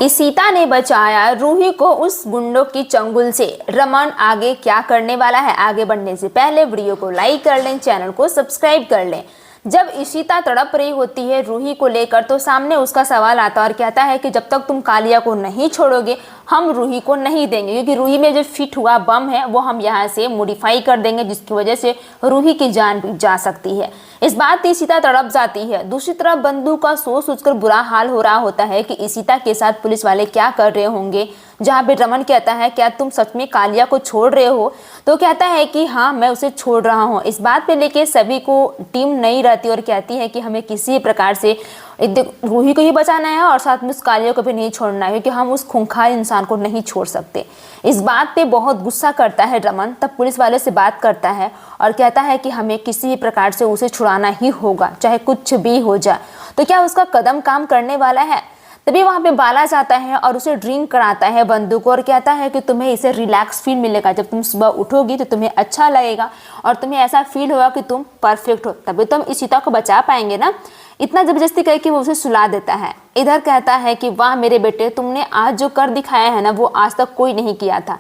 इशिता ने बचाया रूही को उस गुंडों की चंगुल से। रमन आगे क्या करने वाला है? आगे बढ़ने से पहले वीडियो को लाइक कर लें, चैनल को सब्सक्राइब कर लें। जब इशिता तड़प रही होती है रूही को लेकर तो सामने उसका सवाल आता है और कहता है कि जब तक तुम कालिया को नहीं छोड़ोगे हम रूही को नहीं देंगे, क्योंकि रूही में जो फिट हुआ बम है वो हम यहाँ से मॉडिफाई कर देंगे, जिसकी वजह से रूही की जान भी जा सकती है। इस बात पे इशिता तड़प जाती है। दूसरी तरफ बंधु का सोचकर बुरा हाल हो रहा होता है कि इशिता के साथ पुलिस वाले क्या कर रहे होंगे। जहाँ पे रमन कहता है क्या तुम सच में कालिया को छोड़ रहे हो, तो कहता है कि हाँ मैं उसे छोड़ रहा हूँ। इस बात पे लेके सभी को टीम नहीं रहती और कहती है कि हमें किसी प्रकार से रूही को ही बचाना है और साथ में उस कालिया को भी नहीं छोड़ना है, क्योंकि हम उस खूंखार इंसान को नहीं छोड़ सकते। इस बात पे बहुत गुस्सा करता है रमन। तब पुलिस वाले से बात करता है और कहता है कि हमें किसी प्रकार से उसे छुड़ाना ही होगा, चाहे कुछ भी हो जाए। तो क्या उसका कदम काम करने वाला है? तभी वहाँ पे बाला जाता है और उसे ड्रिंक कराता है बंदू को और कहता है कि तुम्हें इसे रिलैक्स फील मिलेगा। जब तुम सुबह उठोगी तो तुम्हें अच्छा लगेगा और तुम्हें ऐसा फील होगा कि तुम परफेक्ट हो, तभी तुम इशिता को बचा पाएंगे ना। इतना जबरदस्ती करके वो उसे सुला देता है। इधर कहता है कि वाह मेरे बेटे, तुमने आज जो कर दिखाया है ना वो आज तक कोई नहीं किया था,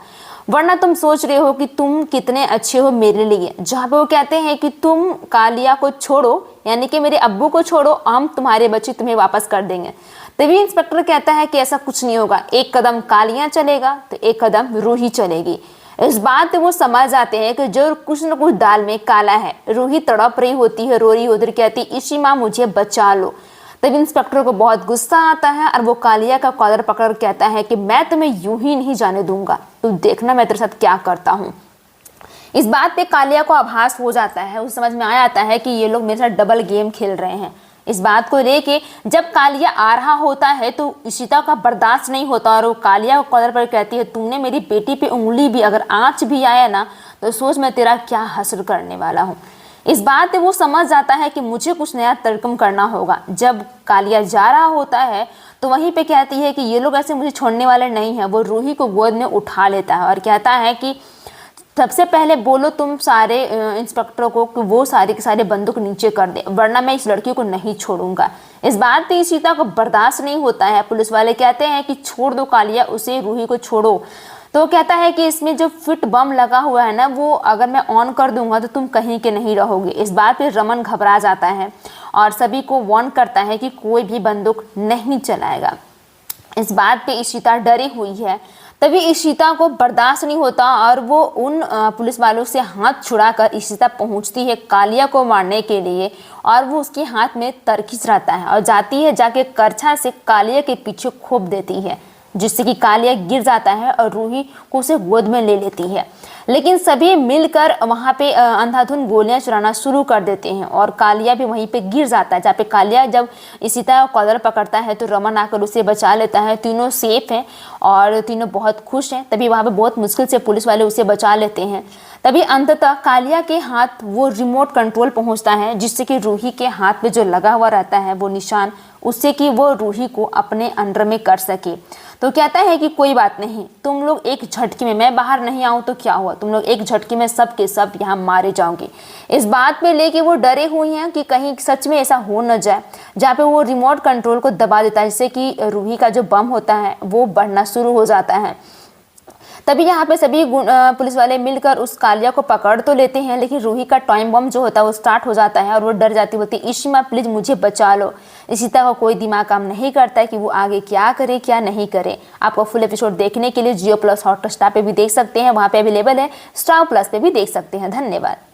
वरना तुम सोच रहे हो कि तुम कितने अच्छे हो मेरे लिए। जहाँ पे वो कहते हैं कि तुम कालिया को छोड़ो, यानी कि मेरे अब्बू को छोड़ो, हम तुम्हारे बच्चे तुम्हें वापस कर देंगे। तभी इंस्पेक्टर कहता है कि ऐसा कुछ नहीं होगा, एक कदम कालिया चलेगा तो एक कदम रूही चलेगी। इस बात पे वो समझ जाते हैं कि जो कुछ न कुछ दाल में काला है। रूही तड़प रही होती है, रो रही होती है, कहती इशी माँ मुझे बचा लो। तब इंस्पेक्टर को बहुत गुस्सा आता है और वो कालिया का कॉलर पकड़ कहता है कि मैं तुम्हें यूं ही नहीं जाने दूंगा, तू देखना मैं तेरे साथ क्या करता हूँ। इस बात पे कालिया को आभास हो जाता है, उसे समझ में आ जाता है कि ये लोग मेरे साथ डबल गेम खेल रहे हैं। इस बात को लेके जब कालिया आ रहा होता है तो इशिता का बर्दाश्त नहीं होता और वो कालिया को कॉलर पर कहती है तुमने मेरी बेटी पे उंगली भी अगर आंच भी आया ना तो सोच मैं तेरा क्या हश्र करने वाला हूँ। इस बात पे वो समझ जाता है कि मुझे कुछ नया तर्कम करना होगा। जब कालिया जा रहा होता है तो वहीं पे कहती है कि ये लोग ऐसे मुझे छोड़ने वाले नहीं हैं। वो रूही को गोद में उठा लेता है और कहता है कि सबसे पहले बोलो तुम सारे इंस्पेक्टरों को कि वो सारे के सारे बंदूक नीचे कर दे, वरना मैं इस लड़की को नहीं छोड़ूंगा। इस बात पे इशिता को बर्दाश्त नहीं होता है। पुलिस वाले कहते हैं कि छोड़ दो कालिया उसे, रूही को छोड़ो। तो कहता है कि इसमें जो फिट बम लगा हुआ है ना वो अगर मैं ऑन कर दूंगा तो तुम कहीं के नहीं रहोगे। इस बात पे रमन घबरा जाता है और सभी को वार्न करता है कि कोई भी बंदूक नहीं चलाएगा। इस बात पे इशिता डरी हुई है। तभी इशिता को बर्दाश्त नहीं होता और वो उन पुलिस वालों से हाथ छुड़ाकर इशिता पहुंचती है कालिया को मारने के लिए और वो उसके हाथ में तरकीस रहता है और जाती है जाके करछा से कालिया के पीछे खोप देती है, जिससे कि कालिया गिर जाता है और रूही को उसे गोद में ले लेती है। लेकिन सभी मिलकर वहाँ पे अंधाधुंध गोलियां चलाना शुरू कर देते हैं और कालिया भी वहीं पे गिर जाता है। जहाँ पे कालिया जब इशिता कॉलर पकड़ता है तो रमन आकर उसे बचा लेता है। तीनों सेफ हैं और तीनों बहुत खुश हैं। तभी वहाँ पे बहुत मुश्किल से पुलिस वाले उसे बचा लेते हैं। तभी अंततः कालिया के हाथ वो रिमोट कंट्रोल पहुँचता है, जिससे कि रूही के हाथ में जो लगा हुआ रहता है वो निशान, उससे कि वो रूही को अपने अंडर में कर सके। तो कहता है कि कोई बात नहीं, तुम लोग एक झटके में, मैं बाहर नहीं आऊँ तो क्या हुआ, तुम लोग एक झटके में सब के सब यहाँ मारे जाओगे। इस बात पे लेके वो डरे हुए हैं कि कहीं सच में ऐसा हो न जाए। जहाँ पे वो रिमोट कंट्रोल को दबा देता है, जिससे कि रूही का जो बम होता है वो बढ़ना शुरू हो जाता है। तभी यहाँ पे सभी पुलिस वाले मिलकर उस कालिया को पकड़ तो लेते हैं, लेकिन रूही का टाइम बम जो होता है वो स्टार्ट हो जाता है और वो डर जाती होती है, इशिमा प्लीज मुझे बचा लो। इशिता का कोई दिमाग काम नहीं करता है कि वो आगे क्या करे क्या नहीं करे। आपको फुल एपिसोड देखने के लिए जियो प्लस हॉटस्टार पे भी देख सकते हैं, वहाँ पे अवेलेबल है, स्टार प्लस पे भी देख सकते हैं। धन्यवाद।